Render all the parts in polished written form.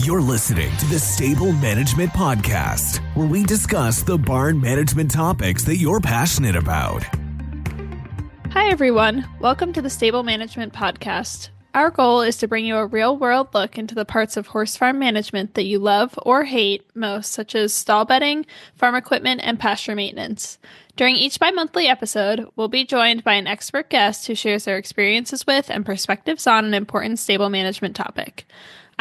You're listening to the Stable Management Podcast, where we discuss the barn management topics that you're passionate about. Hi, everyone. Welcome to the Stable Management Podcast. Our goal is to bring you a real-world look into the parts of horse farm management that you love or hate most, such as stall bedding, farm equipment, and pasture maintenance. During each bi-monthly episode, we'll be joined by an expert guest who shares their experiences with and perspectives on an important stable management topic.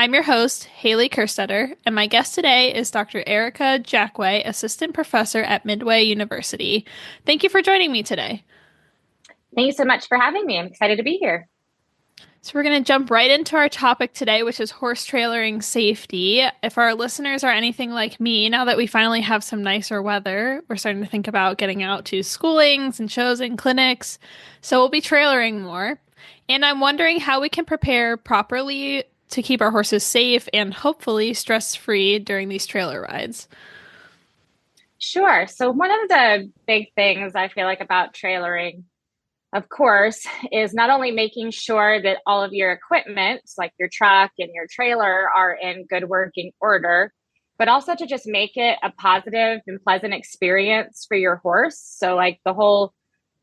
I'm your host, Hailey Kerstetter, and my guest today is Dr. Erica Jacquay, Assistant Professor at Midway University. Thank you for joining me today. Thank you so much for having me. I'm excited to be here. So we're going to jump right into our topic today, which is horse trailering safety. If our listeners are anything like me, now that we finally have some nicer weather, we're starting to think about getting out to schoolings and shows and clinics. So we'll be trailering more. And I'm wondering how we can prepare properly to keep our horses safe and hopefully stress-free during these trailer rides. Sure. So one of the big things I feel like about trailering, of course, is not only making sure that all of your equipment, like your truck and your trailer, are in good working order, but also to just make it a positive and pleasant experience for your horse. So like the whole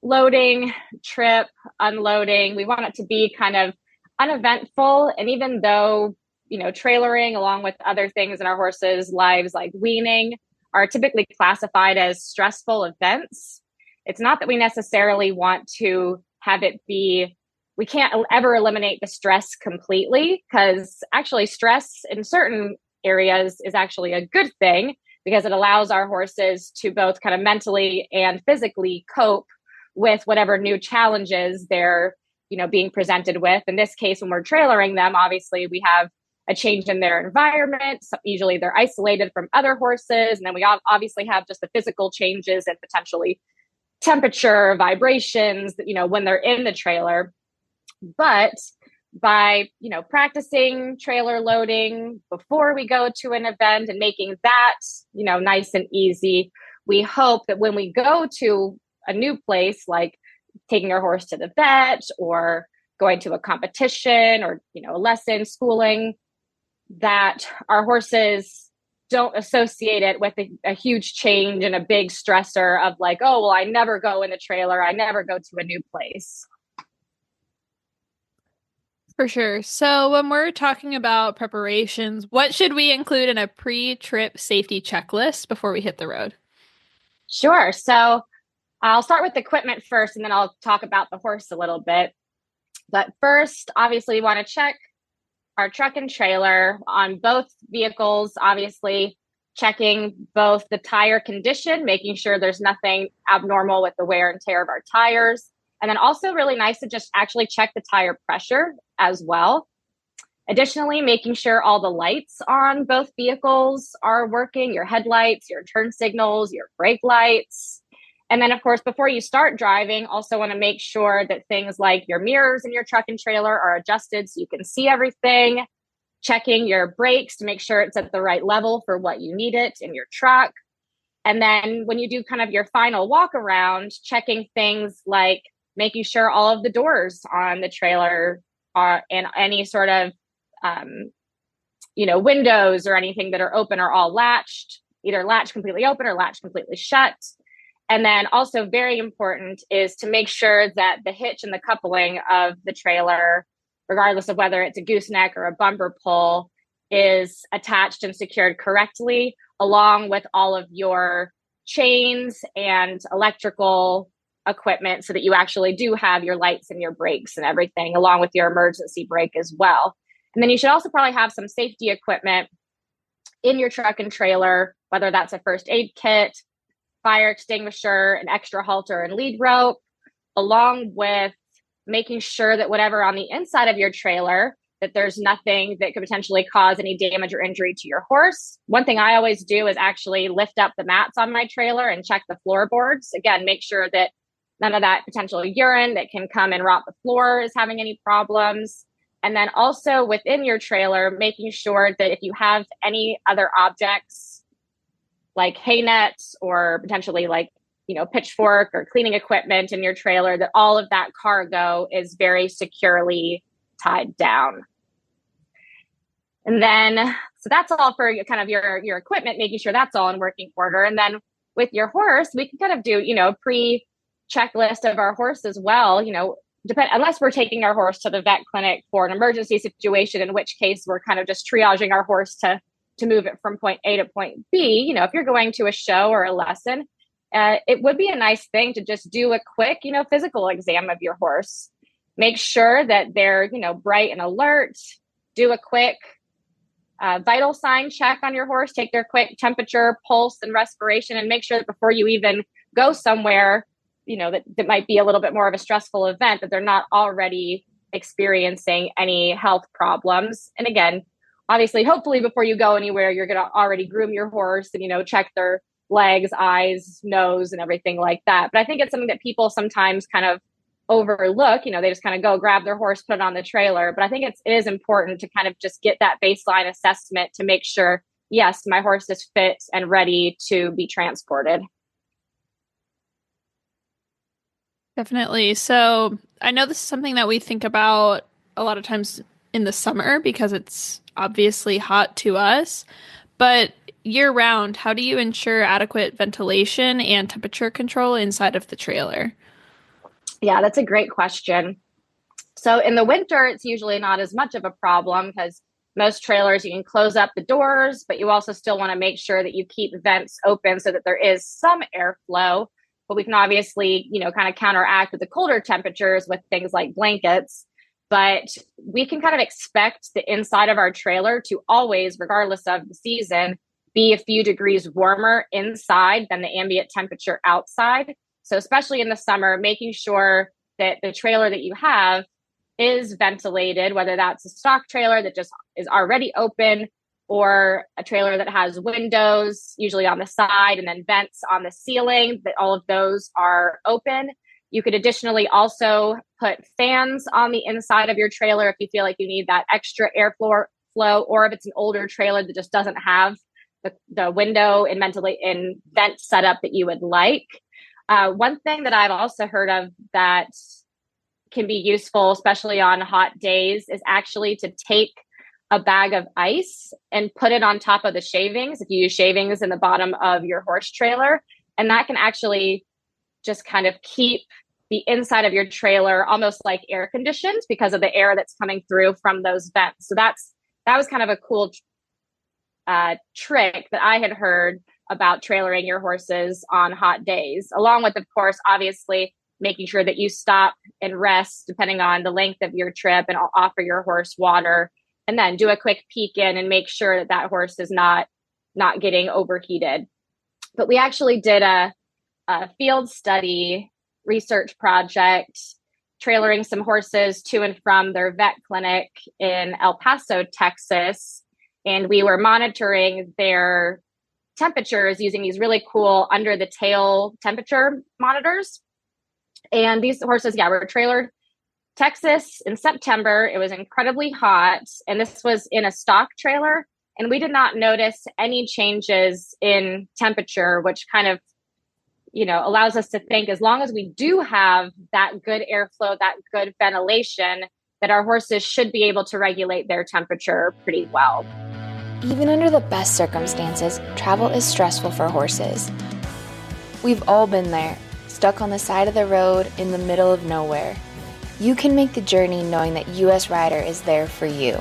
loading, trip, unloading, we want it to be kind of uneventful. And even though, trailering along with other things in our horses' lives, like weaning, are typically classified as stressful events, it's not that we necessarily want to have it be, we can't ever eliminate the stress completely, because actually stress in certain areas is actually a good thing, because it allows our horses to both kind of mentally and physically cope with whatever new challenges they're being presented with. In this case, when we're trailering them, obviously we have a change in their environment. So usually they're isolated from other horses. And then we obviously have just the physical changes and potentially temperature, vibrations, when they're in the trailer. But by, practicing trailer loading before we go to an event and making that, nice and easy, we hope that when we go to a new place, like taking our horse to the vet or going to a competition or, a lesson, schooling, that our horses don't associate it with a huge change and a big stressor of like, oh, well, I never go in the trailer. I never go to a new place. For sure. So when we're talking about preparations, what should we include in a pre-trip safety checklist before we hit the road? Sure. So I'll start with the equipment first, and then I'll talk about the horse a little bit. But first, obviously, we want to check our truck and trailer on both vehicles, obviously checking both the tire condition, making sure there's nothing abnormal with the wear and tear of our tires. And then also really nice to just actually check the tire pressure as well. Additionally, making sure all the lights on both vehicles are working, your headlights, your turn signals, your brake lights. And then, of course, before you start driving, also want to make sure that things like your mirrors in your truck and trailer are adjusted so you can see everything, checking your brakes to make sure it's at the right level for what you need it in your truck. And then when you do kind of your final walk around, checking things like making sure all of the doors on the trailer are, and any sort of, windows or anything that are open are all latched, either latched completely open or latched completely shut. And then also very important is to make sure that the hitch and the coupling of the trailer, regardless of whether it's a gooseneck or a bumper pull, is attached and secured correctly, along with all of your chains and electrical equipment, so that you actually do have your lights and your brakes and everything, along with your emergency brake as well. And then you should also probably have some safety equipment in your truck and trailer, whether that's a first aid kit, fire extinguisher, an extra halter and lead rope, along with making sure that whatever on the inside of your trailer, that there's nothing that could potentially cause any damage or injury to your horse. One thing I always do is actually lift up the mats on my trailer and check the floorboards. Again, make sure that none of that potential urine that can come and rot the floor is having any problems. And then also within your trailer, making sure that if you have any other objects like hay nets or potentially like, pitchfork or cleaning equipment in your trailer, that all of that cargo is very securely tied down. And then So that's all for kind of your equipment, making sure that's all in working order. And then with your horse, we can kind of do, pre-checklist of our horse as well, unless we're taking our horse to the vet clinic for an emergency situation, in which case we're kind of just triaging our horse to move it from point A to point B. If you're going to a show or a lesson, it would be a nice thing to just do a quick, physical exam of your horse. Make sure that they're, bright and alert. Do a quick vital sign check on your horse. Take their quick temperature, pulse, and respiration, and make sure that before you even go somewhere, that might be a little bit more of a stressful event, that they're not already experiencing any health problems. And again, obviously, hopefully before you go anywhere, you're going to already groom your horse and, check their legs, eyes, nose, and everything like that. But I think it's something that people sometimes kind of overlook. They just kind of go grab their horse, put it on the trailer. But I think it is important to kind of just get that baseline assessment to make sure, yes, my horse is fit and ready to be transported. Definitely. So I know this is something that we think about a lot of times in the summer because it's obviously hot to us, but year round, how do you ensure adequate ventilation and temperature control inside of the trailer? Yeah, that's a great question. So in the winter, it's usually not as much of a problem because most trailers, you can close up the doors, but you also still want to make sure that you keep vents open so that there is some airflow. But we can obviously, kind of counteract with the colder temperatures with things like blankets. But we can kind of expect the inside of our trailer to always, regardless of the season, be a few degrees warmer inside than the ambient temperature outside. So especially in the summer, making sure that the trailer that you have is ventilated, whether that's a stock trailer that just is already open or a trailer that has windows, usually on the side, and then vents on the ceiling, that all of those are open. You could additionally also put fans on the inside of your trailer if you feel like you need that extra airflow, or if it's an older trailer that just doesn't have the window and vent setup that you would like. One thing that I've also heard of that can be useful, especially on hot days, is actually to take a bag of ice and put it on top of the shavings. If you use shavings in the bottom of your horse trailer, and that can actually just kind of keep the inside of your trailer almost like air conditioned because of the air that's coming through from those vents. So that was kind of a cool trick that I had heard about trailering your horses on hot days, along with, of course, obviously making sure that you stop and rest depending on the length of your trip, and offer your horse water, and then do a quick peek in and make sure that horse is not getting overheated. But we actually did a field study research project trailering some horses to and from their vet clinic in El Paso, Texas. And we were monitoring their temperatures using these really cool under the tail temperature monitors. And these horses, were trailered Texas in September. It was incredibly hot. And this was in a stock trailer. And we did not notice any changes in temperature, which kind of, allows us to think, as long as we do have that good airflow, that good ventilation, that our horses should be able to regulate their temperature pretty well. Even under the best circumstances, travel is stressful for horses. We've all been there, stuck on the side of the road in the middle of nowhere. You can make the journey knowing that US Rider is there for you.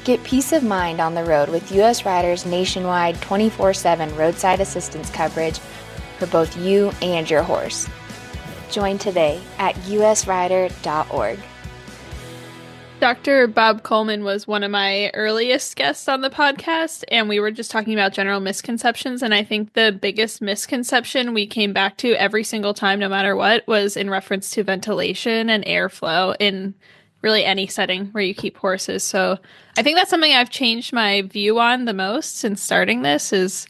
Get peace of mind on the road with US Rider's nationwide 24/7 roadside assistance coverage for both you and your horse. Join today at usrider.org. Dr. Bob Coleman was one of my earliest guests on the podcast, and we were just talking about general misconceptions. And I think the biggest misconception we came back to every single time, no matter what, was in reference to ventilation and airflow in really any setting where you keep horses. So I think that's something I've changed my view on the most since starting this is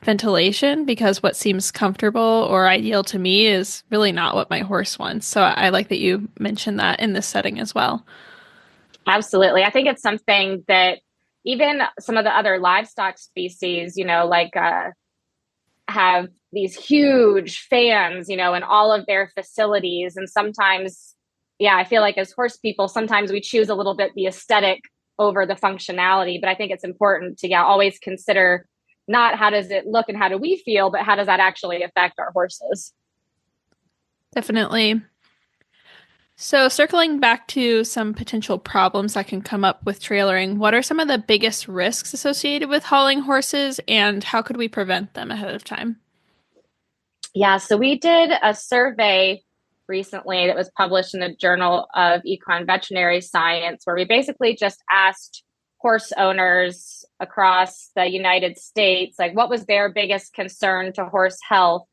ventilation, because what seems comfortable or ideal to me is really not what my horse wants. So I like that you mentioned that in this setting as well. Absolutely. I think it's something that even some of the other livestock species, have these huge fans, in all of their facilities. And sometimes, I feel like as horse people, sometimes we choose a little bit the aesthetic over the functionality. But I think it's important to always consider not how does it look and how do we feel, but how does that actually affect our horses? Definitely. So circling back to some potential problems that can come up with trailering, what are some of the biggest risks associated with hauling horses, and how could we prevent them ahead of time? Yeah, so we did a survey recently that was published in the Journal of Equine Veterinary Science, where we basically just asked horse owners across the United States, like, what was their biggest concern to horse health?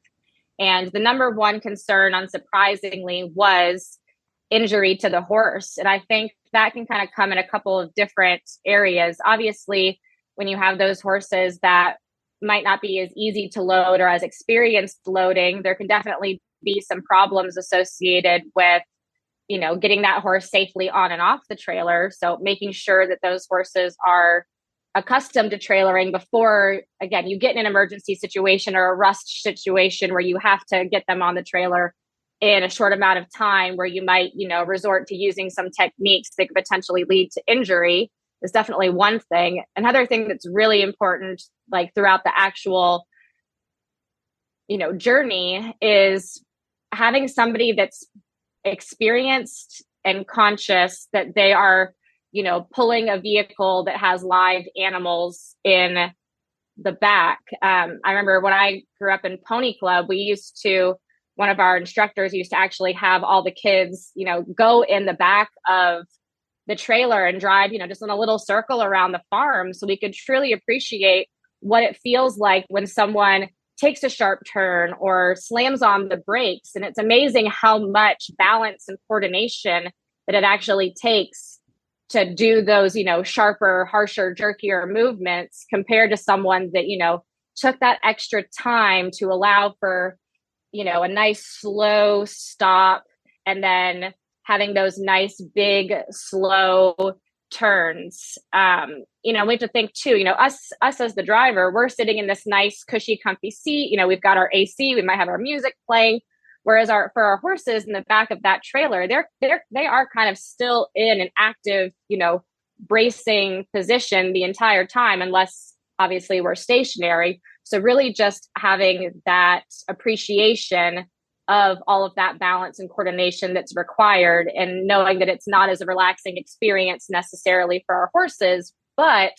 And the number one concern, unsurprisingly, was injury to the horse. And I think that can kind of come in a couple of different areas. Obviously, when you have those horses that might not be as easy to load or as experienced loading, there can definitely be some problems associated with, getting that horse safely on and off the trailer. So making sure that those horses are accustomed to trailering before, again, you get in an emergency situation or a rush situation where you have to get them on the trailer in a short amount of time, where you might, resort to using some techniques that could potentially lead to injury, is definitely one thing. Another thing that's really important, like throughout the actual, journey, is having somebody that's experienced and conscious that they are, pulling a vehicle that has live animals in the back. I remember when I grew up in Pony Club, one of our instructors used to actually have all the kids, go in the back of the trailer and drive, just in a little circle around the farm, so we could truly appreciate what it feels like when someone takes a sharp turn or slams on the brakes. And it's amazing how much balance and coordination that it actually takes to do those, sharper, harsher, jerkier movements compared to someone that, took that extra time to allow for, a nice slow stop, and then having those nice big slow turns. We have to think too, us as the driver, we're sitting in this nice cushy comfy seat, we've got our AC, we might have our music playing, whereas for our horses in the back of that trailer, they are kind of still in an active, bracing position the entire time, unless obviously we're stationary. So really just having that appreciation of all of that balance and coordination that's required, and knowing that it's not as a relaxing experience necessarily for our horses, but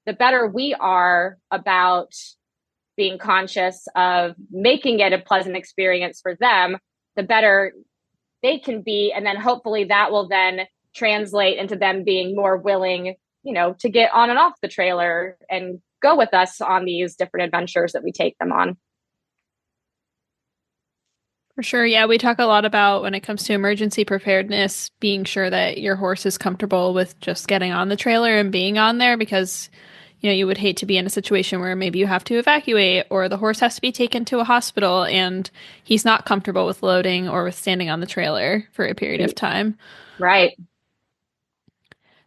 the better we are about being conscious of making it a pleasant experience for them, the better they can be. And then hopefully that will then translate into them being more willing, to get on and off the trailer and go with us on these different adventures that we take them on. For sure. Yeah, we talk a lot about, when it comes to emergency preparedness, being sure that your horse is comfortable with just getting on the trailer and being on there, because, you would hate to be in a situation where maybe you have to evacuate, or the horse has to be taken to a hospital and he's not comfortable with loading or with standing on the trailer for a period of time. Right.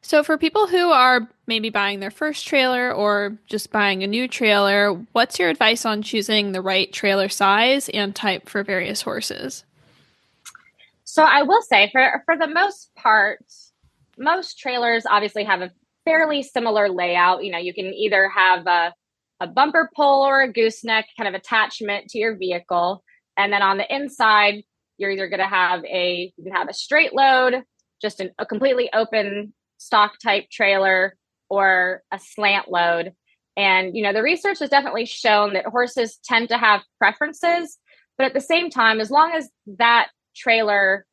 So for people who are maybe buying their first trailer or just buying a new trailer, what's your advice on choosing the right trailer size and type for various horses? So I will say, for the most part, most trailers obviously have a fairly similar layout. You can either have a bumper pull or a gooseneck kind of attachment to your vehicle. And then on the inside, you're either going to have a straight load, just a completely open stock type trailer, or a slant load. And, the research has definitely shown that horses tend to have preferences, but at the same time, as long as that trailer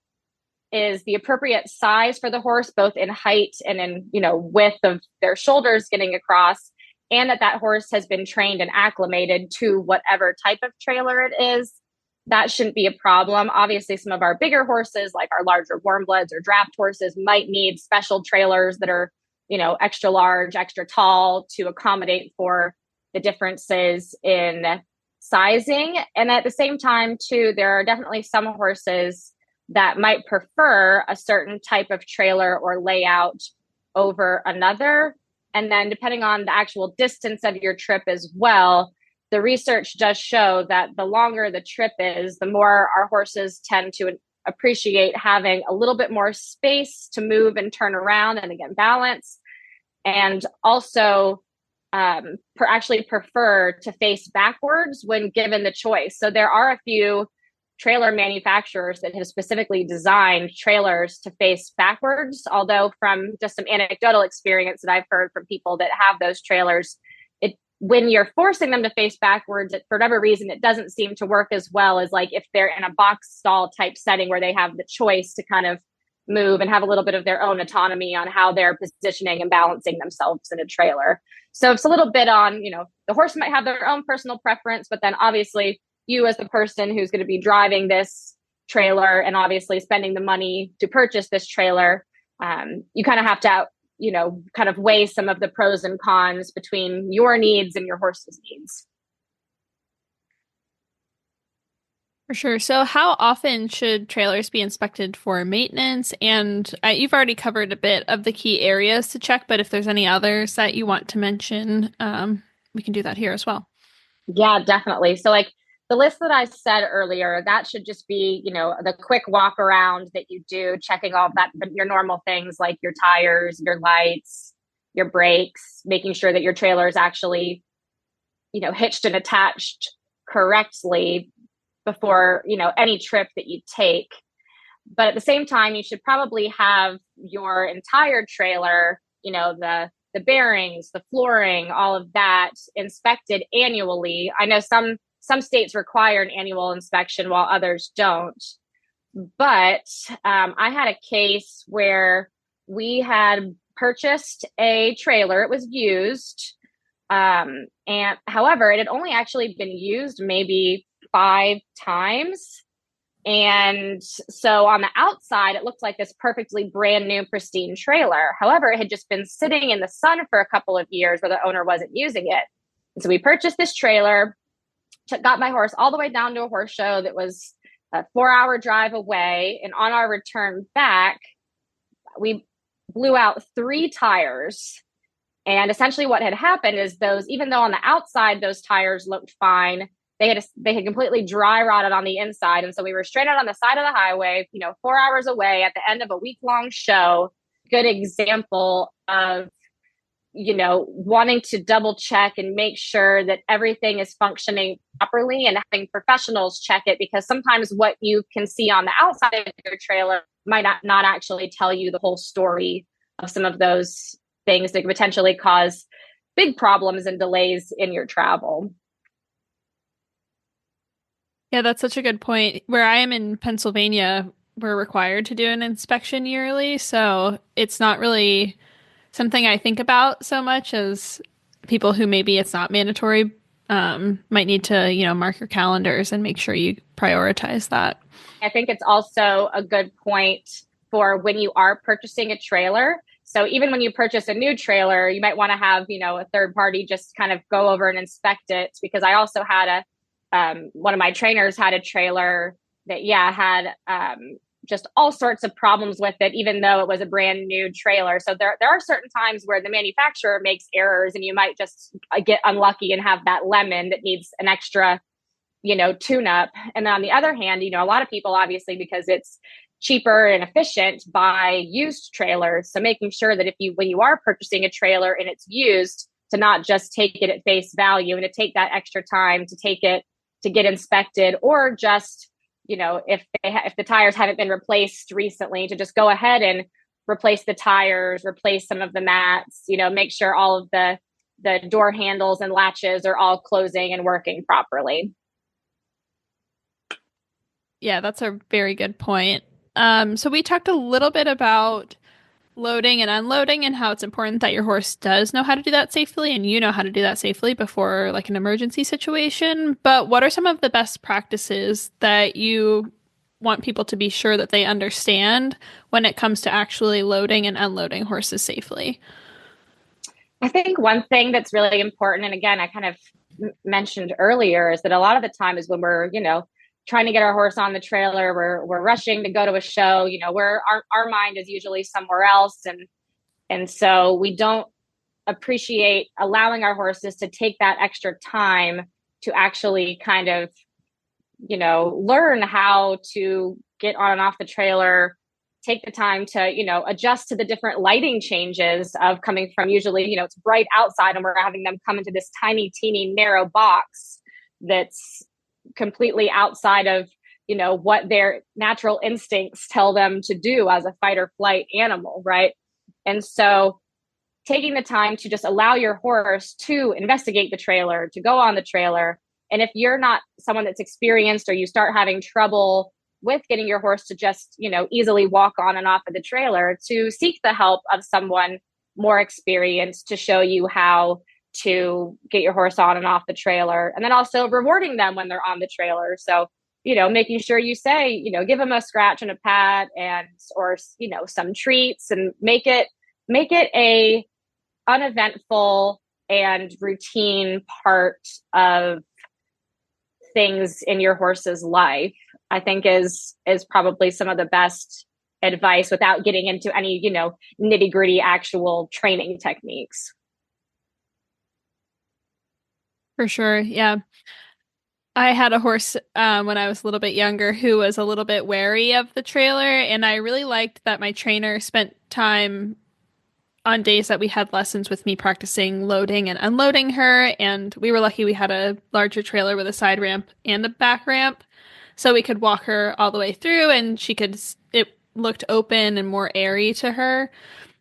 is the appropriate size for the horse, both in height and in, width of their shoulders getting across, and that horse has been trained and acclimated to whatever type of trailer it is, that shouldn't be a problem. Obviously, some of our bigger horses, like our larger warm bloods or draft horses, might need special trailers that are, extra large, extra tall, to accommodate for the differences in sizing. And at the same time, too, there are definitely some horses that might prefer a certain type of trailer or layout over another. And then depending on the actual distance of your trip as well, the research does show that the longer the trip is, the more our horses tend to appreciate having a little bit more space to move and turn around and again balance. and also actually prefer to face backwards when given the choice. So there are a few trailer manufacturers that have specifically designed trailers to face backwards. Although from just some anecdotal experience that I've heard from people that have those trailers, when you're forcing them to face backwards, for whatever reason, it doesn't seem to work as well as like if they're in a box stall type setting where they have the choice to kind of move and have a little bit of their own autonomy on how they're positioning and balancing themselves in a trailer. So it's a little bit on, the horse might have their own personal preference, but then obviously you as the person who's going to be driving this trailer and obviously spending the money to purchase this trailer, you kind of have to, kind of weigh some of the pros and cons between your needs and your horse's needs. For sure. So how often should trailers be inspected for maintenance? And you've already covered a bit of the key areas to check, but if there's any others that you want to mention, we can do that here as well. Yeah, definitely. So like the list that I said earlier, that should just be, the quick walk around that you do, checking all of that, your normal things like your tires, your lights, your brakes, making sure that your trailer is actually, hitched and attached correctly before, any trip that you take. But at the same time, you should probably have your entire trailer, the bearings, the flooring, all of that inspected annually. I know some states require an annual inspection while others don't. But I had a case where we had purchased a trailer. It was used. And however, it had only actually been used maybe 5 times. And so on the outside, it looked like this perfectly brand new, pristine trailer. However, it had just been sitting in the sun for a couple of years where the owner wasn't using it. And so we purchased this trailer, got my horse all the way down to a horse show that was a 4-hour drive away. And on our return back, we blew out 3 tires. And essentially what had happened is even though on the outside, those tires looked fine, they had completely dry rotted on the inside. And so we were straight out on the side of the highway, 4 hours away at the end of a week-long show. Good example of, wanting to double check and make sure that everything is functioning properly and having professionals check it, because sometimes what you can see on the outside of your trailer might not actually tell you the whole story of some of those things that could potentially cause big problems and delays in your travel. Yeah, that's such a good point. Where I am in Pennsylvania, we're required to do an inspection yearly. So it's not really something I think about so much as people who maybe it's not mandatory might need to, mark your calendars and make sure you prioritize that. I think it's also a good point for when you are purchasing a trailer. So even when you purchase a new trailer, you might want to have, a third party just kind of go over and inspect it, because I also had one of my trainers had a trailer that, had just all sorts of problems with it, even though it was a brand new trailer. So there are certain times where the manufacturer makes errors and you might just get unlucky and have that lemon that needs an extra, tune up. And then on the other hand, a lot of people, obviously, because it's cheaper and efficient, buy used trailers. So making sure that when you are purchasing a trailer and it's used, to not just take it at face value and to take that extra time to take it to get inspected, or just, if the tires haven't been replaced recently, to just go ahead and replace the tires, replace some of the mats, make sure all of the door handles and latches are all closing and working properly. Yeah, that's a very good point. So we talked a little bit about loading and unloading and how it's important that your horse does know how to do that safely and you know how to do that safely before like an emergency situation. But what are some of the best practices that you want people to be sure that they understand when it comes to actually loading and unloading horses safely? I think one thing that's really important, and again, I kind of mentioned earlier, is that a lot of the time is when we're, trying to get our horse on the trailer, we're rushing to go to a show, our mind is usually somewhere else. And so we don't appreciate allowing our horses to take that extra time to actually kind of, learn how to get on and off the trailer take the time to, adjust to the different lighting changes of coming from usually, it's bright outside and we're having them come into this tiny, teeny, narrow box that's completely outside of, what their natural instincts tell them to do as a fight or flight animal, right? And so taking the time to just allow your horse to investigate the trailer, to go on the trailer. And if you're not someone that's experienced or you start having trouble with getting your horse to just, easily walk on and off of the trailer, to seek the help of someone more experienced to show you how to get your horse on and off the trailer. And then also rewarding them when they're on the trailer. So, making sure you say, give them a scratch and a pat or some treats, and make it a uneventful and routine part of things in your horse's life, I think is probably some of the best advice without getting into any, nitty gritty actual training techniques. For sure. Yeah. I had a horse when I was a little bit younger who was a little bit wary of the trailer, and I really liked that my trainer spent time on days that we had lessons with me practicing loading and unloading her, and we were lucky we had a larger trailer with a side ramp and a back ramp, so we could walk her all the way through, and it looked open and more airy to her.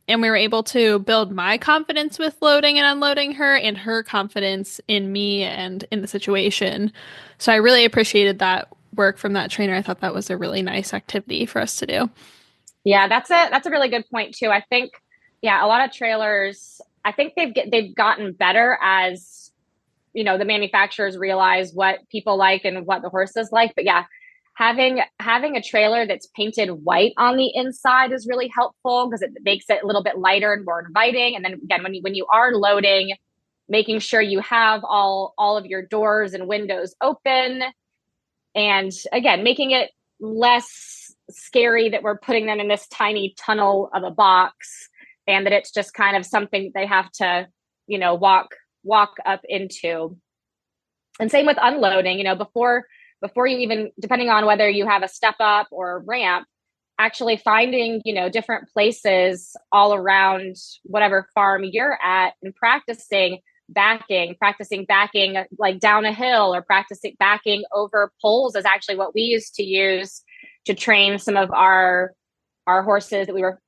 And we were able to build my confidence with loading and unloading her, and her confidence in me and in the situation. So I really appreciated that work from that trainer. I thought that was a really nice activity for us to do. Yeah, that's a really good point too. I think, a lot of trailers, I think they've gotten better as, the manufacturers realize what people like and what the horses like. But yeah, having a trailer that's painted white on the inside is really helpful because it makes it a little bit lighter and more inviting. And then again, when you are loading, making sure you have all of your doors and windows open, and again, making it less scary that we're putting them in this tiny tunnel of a box, and that it's just kind of something they have to, walk up into. And same with unloading, before you even, depending on whether you have a step up or a ramp, actually finding, different places all around whatever farm you're at and practicing backing like down a hill, or practicing backing over poles is actually what we used to use to train some of our horses that we were,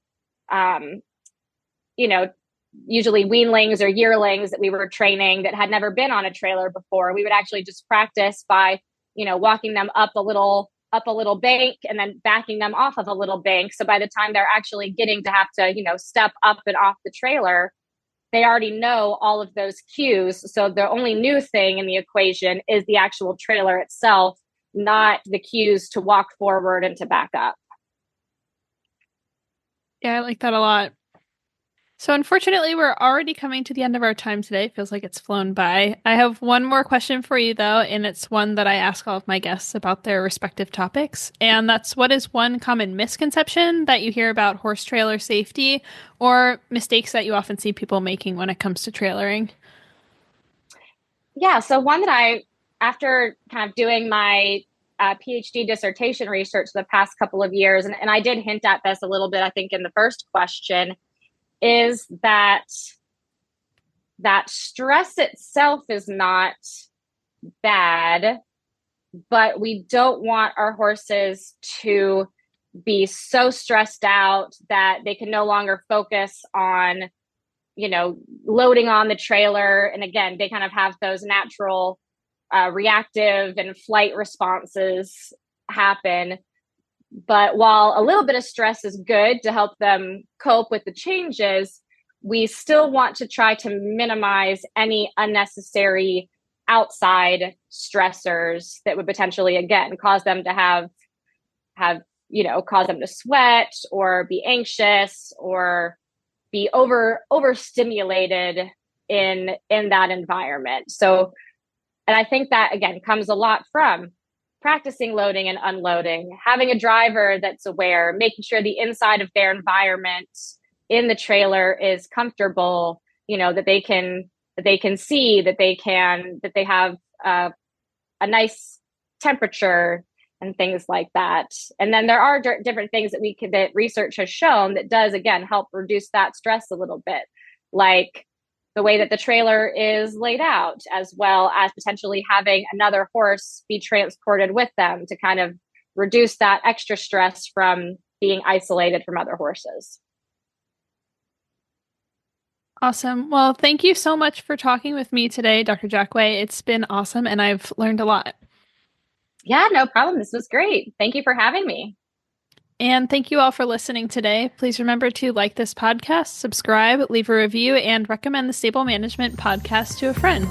usually weanlings or yearlings that we were training that had never been on a trailer before. We would actually just practice by walking them up a little bank and then backing them off of a little bank. So by the time they're actually getting to have to, step up and off the trailer, they already know all of those cues. So the only new thing in the equation is the actual trailer itself, not the cues to walk forward and to back up. Yeah, I like that a lot. So unfortunately, we're already coming to the end of our time today. It feels like it's flown by. I have one more question for you, though, and it's one that I ask all of my guests about their respective topics. And that's, what is one common misconception that you hear about horse trailer safety, or mistakes that you often see people making when it comes to trailering? Yeah, so one that after kind of doing my PhD dissertation research the past couple of years, and I did hint at this a little bit, I think, in the first question, is that stress itself is not bad, but we don't want our horses to be so stressed out that they can no longer focus on, loading on the trailer. And again, they kind of have those natural reactive and flight responses happen. But while a little bit of stress is good to help them cope with the changes, we still want to try to minimize any unnecessary outside stressors that would potentially, again, cause them to cause them to sweat or be anxious or be overstimulated in that environment. So, and I think that, again, comes a lot from practicing loading and unloading, having a driver that's aware, making sure the inside of their environment in the trailer is comfortable, that they can see, that they have a nice temperature, and things like that. And then there are different things that research has shown that does, again, help reduce that stress a little bit, like the way that the trailer is laid out, as well as potentially having another horse be transported with them to kind of reduce that extra stress from being isolated from other horses. Awesome. Well, thank you so much for talking with me today, Dr. Jacquay. It's been awesome, and I've learned a lot. Yeah, no problem. This was great. Thank you for having me. And thank you all for listening today. Please remember to like this podcast, subscribe, leave a review, and recommend the Stable Management Podcast to a friend.